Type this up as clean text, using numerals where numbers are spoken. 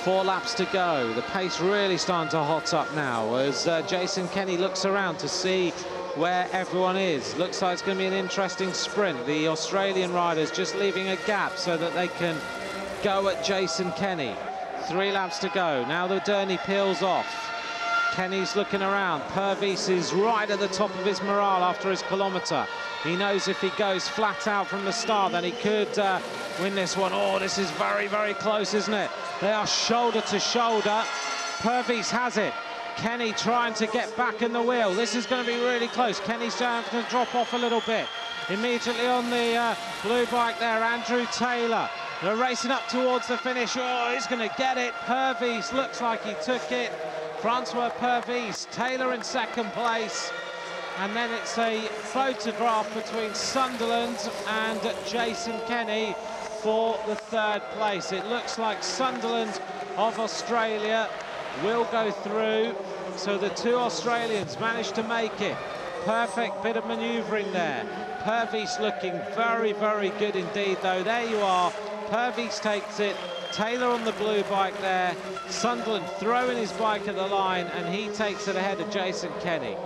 4 laps to go. The pace really starting to hot up now as Jason Kenny looks around to see where everyone is. Looks like it's going to be an interesting sprint. The Australian riders just leaving a gap so that they can go at Jason Kenny. 3 laps to go. Now the Derny peels off. Kenny's looking around. Purvis is right at the top of his morale after his kilometre. He knows if he goes flat out from the start, then he could win this one. Oh, this is very, very close, isn't it? They are shoulder to shoulder. Purvis has it. Kenny trying to get back in the wheel. This is going to be really close. Kenny's going to drop off a little bit. Immediately on the blue bike there, Andrew Taylor. They're racing up towards the finish. Oh, he's going to get it. Purvis looks like he took it. Francois Purvis, Taylor in second place. And then it's a photograph between Sunderland and Jason Kenny for the 3rd place. It looks like Sunderland of Australia will go through. So the 2 Australians managed to make it. Perfect bit of manoeuvring there. Purvis looking very, very good indeed, though. There you are. Purvis takes it. Taylor on the blue bike there. Sunderland throwing his bike at the line, and he takes it ahead of Jason Kenny.